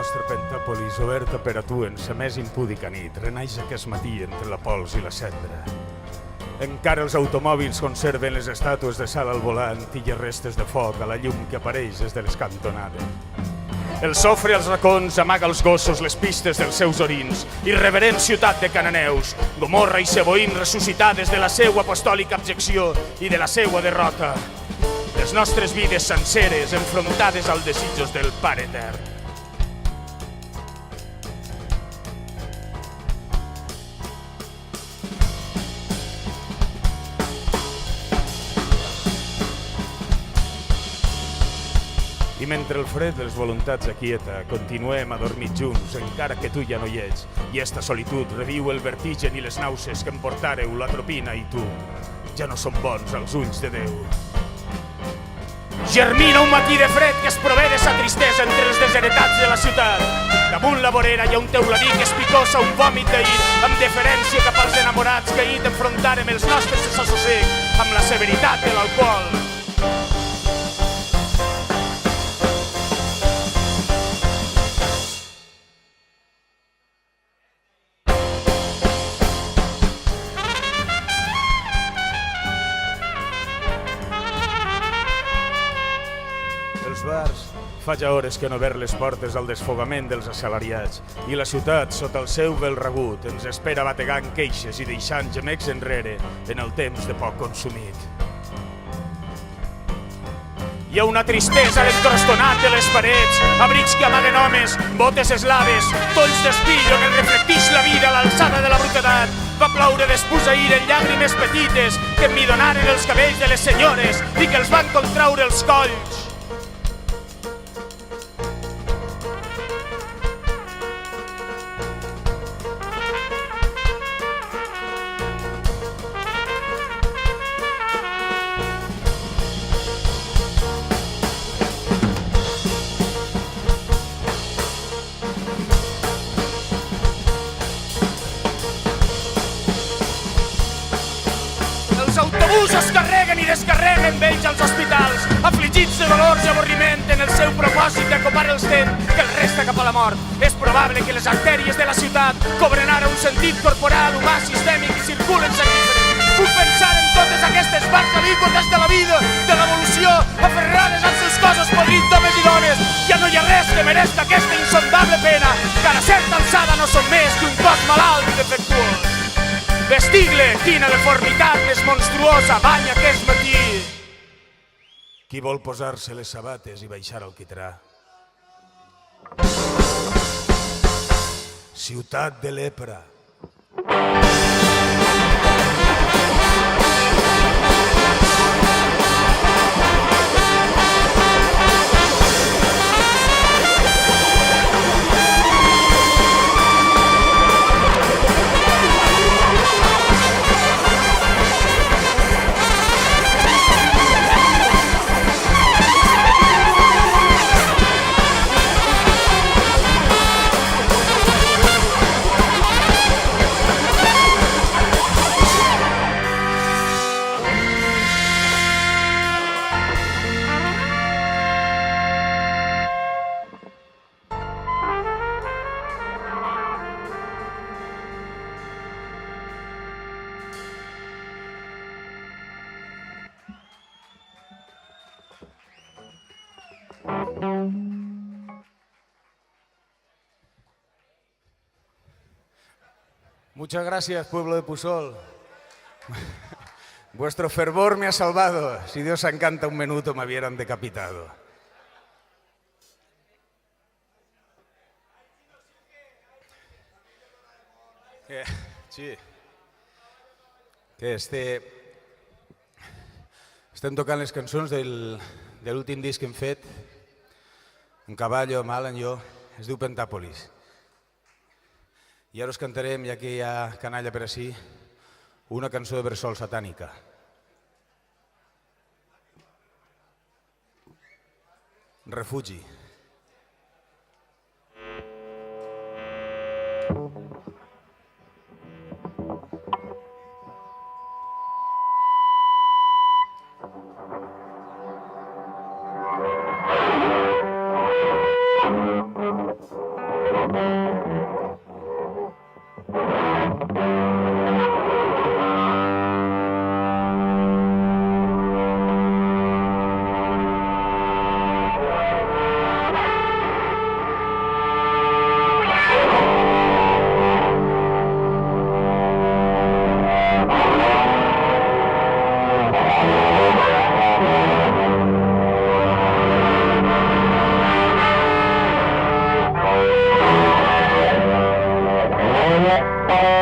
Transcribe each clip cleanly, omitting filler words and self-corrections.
nostra Pentàpolis, oberta per a tu en sa més impúdica nit, renaix aquest matí entre la pols i la cendra. Encara els automòbils conserven les estàtues de sal al volant i les restes de foc a la llum que apareix des de les cantonades. El sofre als racons amaga als gossos les pistes dels seus orins. Irreverent ciutat de cananeus, Gomorra i Seboín ressuscitades de la seua apostòlica abjecció i de la seua derrota. Les nostres vides senceres enfrontades als desitjos del Pare Etern. I mentre el fred de les voluntats aquieta, continuem adormits junts, encara que tu ja no hi ets, i esta solitud reviu el vertigen i les nàusees que em portàreu l'atropina i tu. Ja no som bons als ulls de Déu. Germina un matí de fred que es prové de sa tristesa entre els desheretats de la ciutat. Damunt la vorera hi ha un teuladí que espicosa un vòmit d'ahir, amb deferència cap als enamorats que ahir t'enfrontarem els nostres desassossec amb la severitat de l'alcohol. Els bars, fa ja hores que no ver les portes al desfogament dels assalariats i la ciutat, sota el seu vel regut, ens espera bategant queixes i deixant gemecs enrere en el temps de poc consumit. Hi ha una tristesa a l'encrostonat de les parets, abrics que amaguen homes, botes eslaves, tolls d'espill on es reflectix la vida a l'alçada de la brutedat. Va ploure d'espús-ahir en llàgrimes petites que em donaren els cabells de les senyores i que els van contraure els colls. Els autobusos carreguen i descarreguen vells als hospitals, afligits de dolors i avorriment en el seu propòsit d'acopar el sent que els resta cap a la mort. És probable que les artèries de la ciutat cobren ara un sentit corporal humà sistèmic i circulen sanguíferes. Puc pensar en totes aquestes parts alíquotes de la vida, de l'evolució, aferrades als seus cossos podrits d'homes i dones. Ja no hi ha res que mereixi aquesta insondable pena, que a la certa alçada no són més que un cos malalt i defectuós. Vestigle, quina deformitat més monstruosa banya aquest matí. Qui vol posar-se les sabates i baixar al quitrà? Ciutat de lepra. Muchas gracias, pueblo de Pusol. Vuestro fervor me ha salvado. Si Dios encanta un minuto me hubieran decapitado. Sí. Estem tocant les cançons de l'últim disc que hem fet, en Caballo, amb Alan i jo, es diu Pentàpolis. I ara us cantarem, ja que hi ha canalla per ací, una cançó de bressol satànica. Refugi.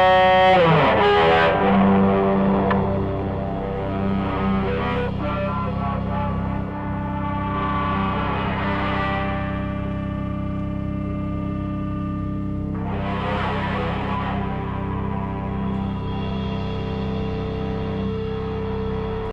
Música